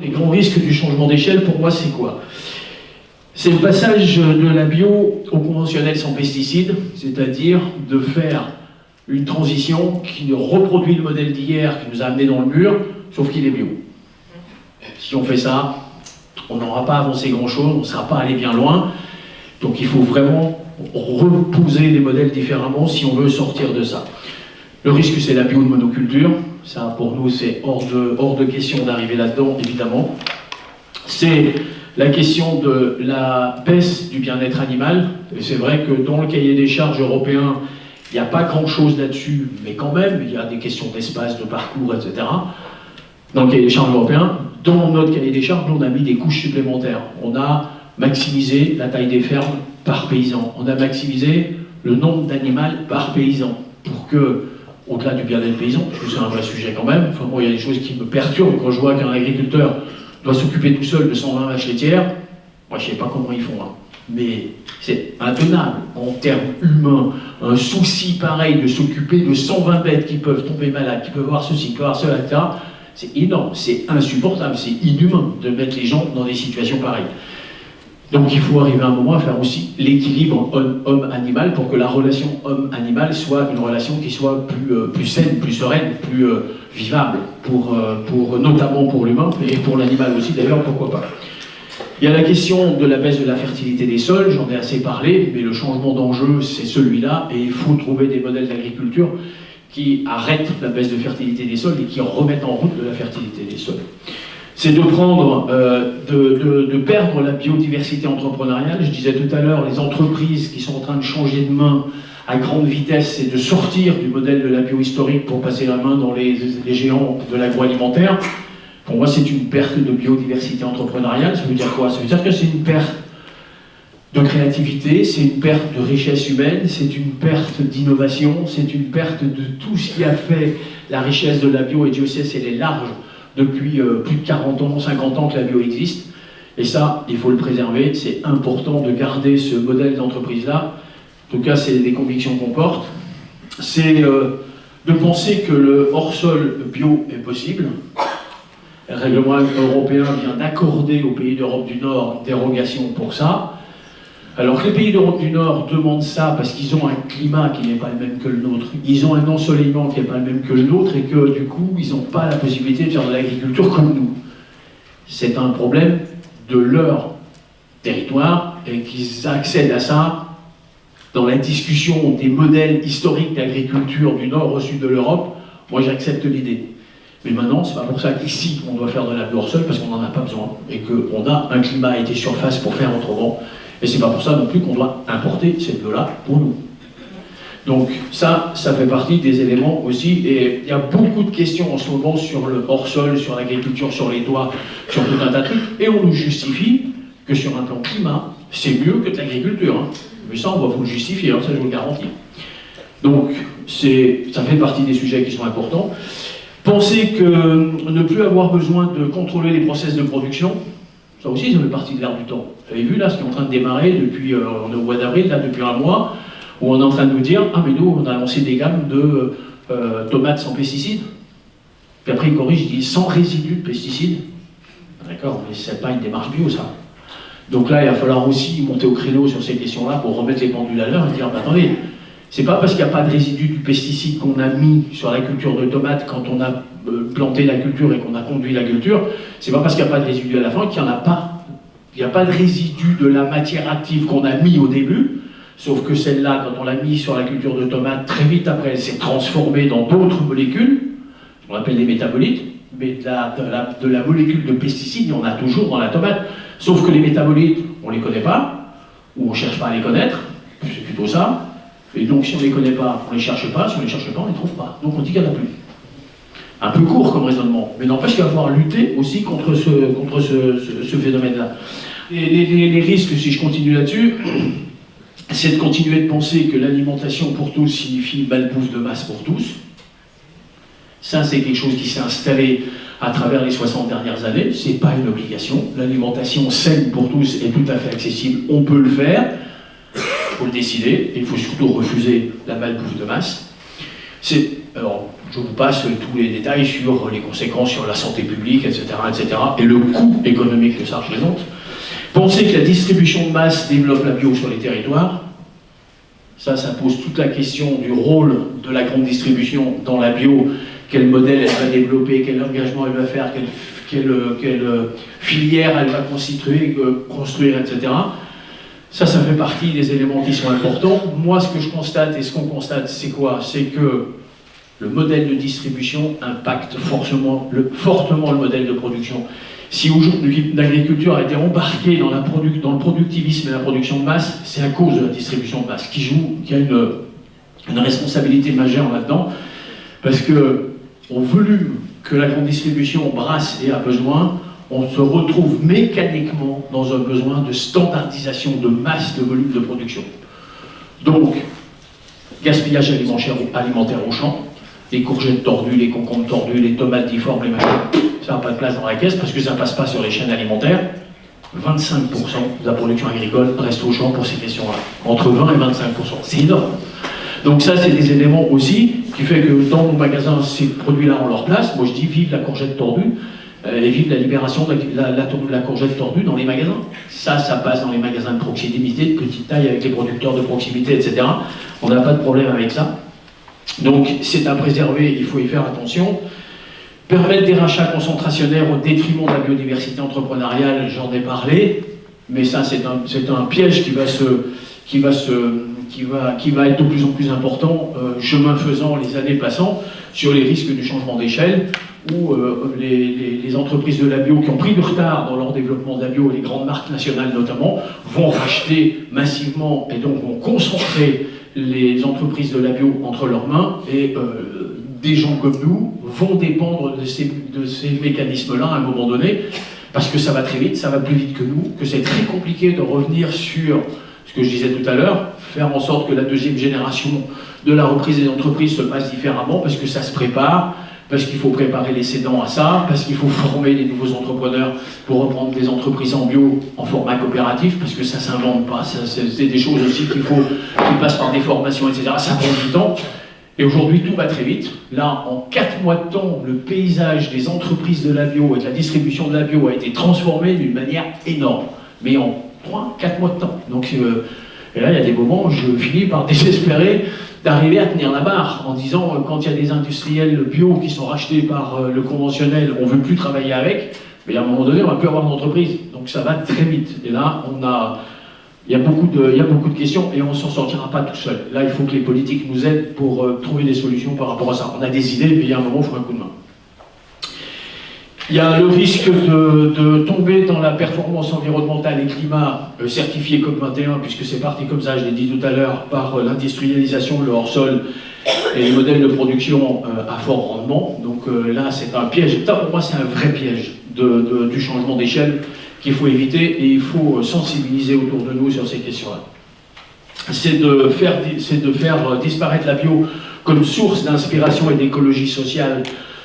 Les grands risques du changement d'échelle, pour moi, c'est quoi? C'est le passage de la bio au conventionnel sans pesticides, c'est-à-dire de faire une transition qui reproduit le modèle d'hier qui nous a amené dans le mur, sauf qu'il est bio. Si on fait ça, on n'aura pas avancé grand-chose, on ne sera pas allé bien loin. Donc il faut vraiment reposer les modèles différemment si on veut sortir de ça. Le risque, c'est la bio de monoculture. Ça, pour nous, c'est hors de question d'arriver là-dedans, évidemment. C'est la question de la baisse du bien-être animal. Et c'est vrai que dans le cahier des charges européen, il n'y a pas grand-chose là-dessus, mais quand même, il y a des questions d'espace, de parcours, etc. Dans le cahier des charges européen, dans notre cahier des charges, on a mis des couches supplémentaires. On a maximisé la taille des fermes par paysan. On a maximisé le nombre d'animaux par paysan pour que, au-delà du bien-être paysan, parce que c'est un vrai sujet quand même, enfin, bon, il y a des choses qui me perturbent quand je vois qu'un agriculteur doit s'occuper tout seul de 120 vaches laitières. Moi, je ne sais pas comment ils font, hein. Mais c'est intenable en termes humains. Un souci pareil de s'occuper de 120 bêtes qui peuvent tomber malades, qui peuvent avoir ceci, qui peuvent avoir cela, etc. C'est énorme, c'est insupportable, c'est inhumain de mettre les gens dans des situations pareilles. Donc il faut arriver à un moment à faire aussi l'équilibre homme-animal pour que la relation homme-animal soit une relation qui soit plus saine, plus sereine, plus vivable, notamment pour l'humain et pour l'animal aussi d'ailleurs, pourquoi pas. Il y a la question de la baisse de la fertilité des sols, j'en ai assez parlé, mais le changement d'enjeu c'est celui-là et il faut trouver des modèles d'agriculture qui arrêtent la baisse de fertilité des sols et qui remettent en route de la fertilité des sols. C'est de prendre, de perdre la biodiversité entrepreneuriale. Je disais tout à l'heure, les entreprises qui sont en train de changer de main à grande vitesse, c'est de sortir du modèle de la biohistorique pour passer la main dans les géants de l'agroalimentaire. Pour moi, c'est une perte de biodiversité entrepreneuriale. Ça veut dire quoi? Ça veut dire que c'est une perte de créativité, c'est une perte de richesse humaine, c'est une perte d'innovation, c'est une perte de tout ce qui a fait la richesse de la bio, et Dieu sait, elle est large depuis plus de 40 ans, 50 ans que la bio existe. Et ça, il faut le préserver, c'est important de garder ce modèle d'entreprise-là. En tout cas, c'est des convictions qu'on porte. C'est de penser que le hors-sol bio est possible. Le règlement européen vient d'accorder aux pays d'Europe du Nord une dérogation pour ça. Alors que les pays d'Europe du Nord demandent ça parce qu'ils ont un climat qui n'est pas le même que le nôtre, ils ont un ensoleillement qui n'est pas le même que le nôtre et que du coup ils n'ont pas la possibilité de faire de l'agriculture comme nous. C'est un problème de leur territoire et qu'ils accèdent à ça dans la discussion des modèles historiques d'agriculture du nord au sud de l'Europe. Moi j'accepte l'idée. Mais maintenant, c'est pas pour ça qu'ici on doit faire de la bio hors sol parce qu'on n'en a pas besoin et qu'on a un climat été surface pour faire autrement. Et c'est pas pour ça non plus qu'on doit importer cette bio-là pour nous. Donc ça fait partie des éléments aussi. Et il y a beaucoup de questions en ce moment sur le hors-sol, sur l'agriculture, sur les toits, sur tout un tas de trucs. Et on nous justifie que sur un plan climat, c'est mieux que de l'agriculture. Hein. Mais ça, on va vous le justifier, hein, ça je vous le garantis. Donc ça fait partie des sujets qui sont importants. Pensez que ne plus avoir besoin de contrôler les process de production, ça aussi, ça fait partie de l'air du temps. Vous avez vu là ce qui est en train de démarrer depuis, on est au mois d'avril, là depuis un mois, où on est en train de nous dire « Ah mais nous, on a lancé des gammes de tomates sans pesticides. » Puis après, ils corrigent, ils disent « Sans résidus de pesticides. » D'accord, mais c'est pas une démarche bio, ça. Donc là, il va falloir aussi monter au créneau sur ces questions-là pour remettre les pendules à l'heure et dire bah, « Attendez, c'est pas parce qu'il n'y a pas de résidus du pesticide qu'on a mis sur la culture de tomates quand on a planté la culture et qu'on a conduit la culture, c'est pas parce qu'il n'y a pas de résidus à la fin qu'il n'y en a pas. Il n'y a pas de résidus de la matière active qu'on a mis au début, sauf que celle-là, quand on l'a mis sur la culture de tomates, très vite après, elle s'est transformée dans d'autres molécules, qu'on appelle des métabolites, mais de la molécule de pesticide, il y en a toujours dans la tomate. Sauf que les métabolites, on ne les connaît pas, ou on ne cherche pas à les connaître, c'est plutôt ça. Et donc si on ne les connaît pas, on ne les cherche pas, si on ne les cherche pas, on ne les trouve pas. Donc on dit qu'il n'y en a plus. Un peu court comme raisonnement, mais n'empêche qu'il va falloir lutter aussi contre ce phénomène-là. Les risques, si je continue là-dessus, c'est de continuer de penser que l'alimentation pour tous signifie malbouffe de masse pour tous. Ça, c'est quelque chose qui s'est installé à travers les 60 dernières années. C'est pas une obligation. L'alimentation saine pour tous est tout à fait accessible. On peut le faire. Il faut le décider. Il faut surtout refuser la malbouffe de masse. Alors, Je vous passe tous les détails sur les conséquences sur la santé publique, etc., et le coût économique que ça représente. Pensez que la distribution de masse développe la bio sur les territoires. Ça pose toute la question du rôle de la grande distribution dans la bio. Quel modèle elle va développer, quel engagement elle va faire, quelle filière elle va construire, etc. Ça fait partie des éléments qui sont importants. Moi, ce que je constate et ce qu'on constate, c'est quoi? C'est que le modèle de distribution impacte fortement le modèle de production. Si aujourd'hui l'agriculture a été embarquée dans le productivisme et la production de masse, c'est à cause de la distribution de masse qui a une responsabilité majeure là-dedans, parce que au volume que la grande distribution brasse et a besoin, on se retrouve mécaniquement dans un besoin de standardisation de masse de volume de production. Donc, gaspillage alimentaire au champ, les courgettes tordues, les concombres tordus, les tomates difformes, les machins, ça n'a pas de place dans la caisse parce que ça ne passe pas sur les chaînes alimentaires. 25% de la production agricole reste au champ pour ces questions-là. Entre 20 et 25%. C'est énorme. Donc ça, c'est des éléments aussi qui fait que dans mon magasin, ces produits-là ont leur place. Moi, je dis vive la courgette tordue et vive la libération de la courgette tordue dans les magasins. Ça passe dans les magasins de proximité, de petite taille, avec les producteurs de proximité, etc. On n'a pas de problème avec ça. Donc, c'est à préserver, il faut y faire attention. Permettre des rachats concentrationnaires au détriment de la biodiversité entrepreneuriale, j'en ai parlé, mais ça, c'est un piège qui va être de plus en plus important, chemin faisant, les années passant, sur les risques du changement d'échelle, où les entreprises de la bio qui ont pris du retard dans leur développement de la bio, les grandes marques nationales notamment, vont racheter massivement et donc vont concentrer les entreprises de la bio entre leurs mains, et des gens comme nous vont dépendre de ces mécanismes-là à un moment donné, parce que ça va très vite, ça va plus vite que nous, que c'est très compliqué de revenir sur ce que je disais tout à l'heure, faire en sorte que la deuxième génération de la reprise des entreprises se passe différemment, parce que ça se prépare, parce qu'il faut préparer les cédants à ça, parce qu'il faut former les nouveaux entrepreneurs pour reprendre des entreprises en bio en format coopératif, parce que ça ne s'invente pas, c'est des choses aussi qui passent par des formations, etc. Ça prend du temps. Et aujourd'hui, tout va très vite. Là, en 4 mois de temps, le paysage des entreprises de la bio et de la distribution de la bio a été transformé d'une manière énorme. Mais en 3-4 mois de temps. Donc, et là, il y a des moments où je finis par désespérer d'arriver à tenir la barre, en disant, quand il y a des industriels bio qui sont rachetés par le conventionnel, on ne veut plus travailler avec, mais à un moment donné, on ne va plus avoir d'entreprise. Donc ça va très vite. Et là, il y a beaucoup de questions et on ne s'en sortira pas tout seul. Là, il faut que les politiques nous aident pour trouver des solutions par rapport à ça. On a des idées, mais il y a un moment où il faut un coup de main. Il y a le risque de tomber dans la performance environnementale et climat certifiée COP21, puisque c'est parti comme ça, je l'ai dit tout à l'heure, par l'industrialisation, le hors-sol et les modèles de production à fort rendement. Donc là, c'est un piège. Ça, pour moi, c'est un vrai piège du changement d'échelle qu'il faut éviter, et il faut sensibiliser autour de nous sur ces questions-là. C'est de faire disparaître la bio comme source d'inspiration et d'écologie sociale,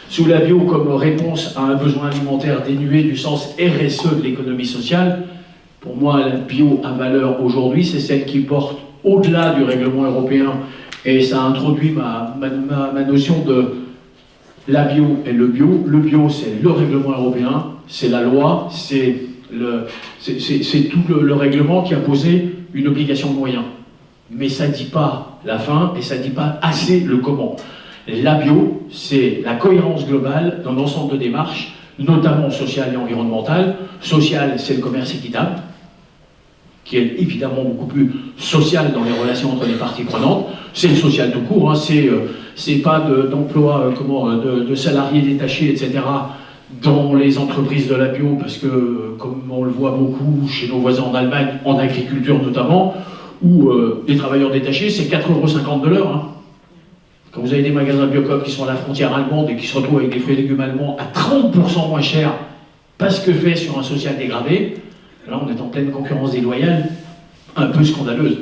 sous la bio comme réponse à un besoin alimentaire dénué du sens RSE de l'économie sociale. Pour moi, la bio à valeur aujourd'hui, c'est celle qui porte au-delà du règlement européen, et ça introduit ma notion de la bio et le bio. Le bio, c'est le règlement européen, c'est la loi, c'est tout le règlement qui a posé une obligation de moyens. Mais ça ne dit pas la fin, et ça ne dit pas assez le comment. La bio, c'est la cohérence globale d'un ensemble de démarches, notamment sociales et environnementales. Sociale, c'est le commerce équitable, qui est évidemment beaucoup plus social dans les relations entre les parties prenantes. C'est le social tout court, hein, c'est pas d'emploi, de salariés détachés, etc., dans les entreprises de la bio, parce que, comme on le voit beaucoup chez nos voisins en Allemagne, en agriculture notamment, où les travailleurs détachés, c'est 4,50 € de l'heure. Hein. Quand vous avez des magasins Biocoop qui sont à la frontière allemande et qui se retrouvent avec des fruits et légumes allemands à 30% moins cher, parce que fait sur un social dégradé, là on est en pleine concurrence déloyale, un peu scandaleuse.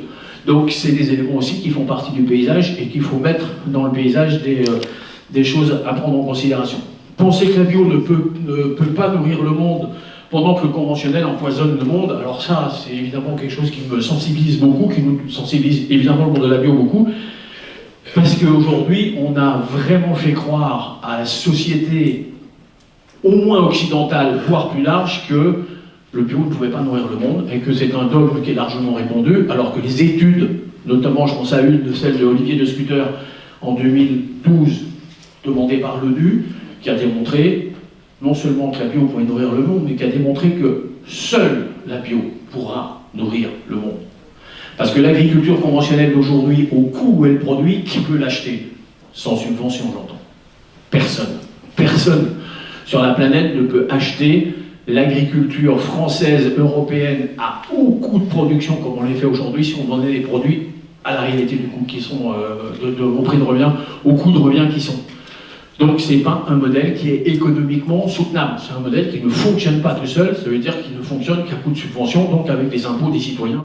Donc c'est des éléments aussi qui font partie du paysage et qu'il faut mettre dans le paysage des choses à prendre en considération. Penser que la bio ne peut pas nourrir le monde pendant que le conventionnel empoisonne le monde, alors ça c'est évidemment quelque chose qui me sensibilise beaucoup, qui nous sensibilise évidemment le monde de la bio beaucoup. Parce qu'aujourd'hui, on a vraiment fait croire à la société, au moins occidentale, voire plus large, que le bio ne pouvait pas nourrir le monde et que c'est un dogme qui est largement répandu, alors que les études, notamment je pense à une de celle de Olivier de Scutter en 2012, demandée par l'ONU, qui a démontré non seulement que la bio pouvait nourrir le monde, mais qui a démontré que seule la bio pourra nourrir le monde. Parce que l'agriculture conventionnelle d'aujourd'hui, au coût où elle produit, qui peut l'acheter? Sans subvention, j'entends. Personne. Personne sur la planète ne peut acheter l'agriculture française, européenne, à haut coût de production, comme on les fait aujourd'hui, si on vendait des produits à la réalité du coût qui sont, au prix de revient, au coût de revient qui sont. Donc c'est pas un modèle qui est économiquement soutenable. C'est un modèle qui ne fonctionne pas tout seul, ça veut dire qu'il ne fonctionne qu'à coup de subvention, donc avec les impôts des citoyens.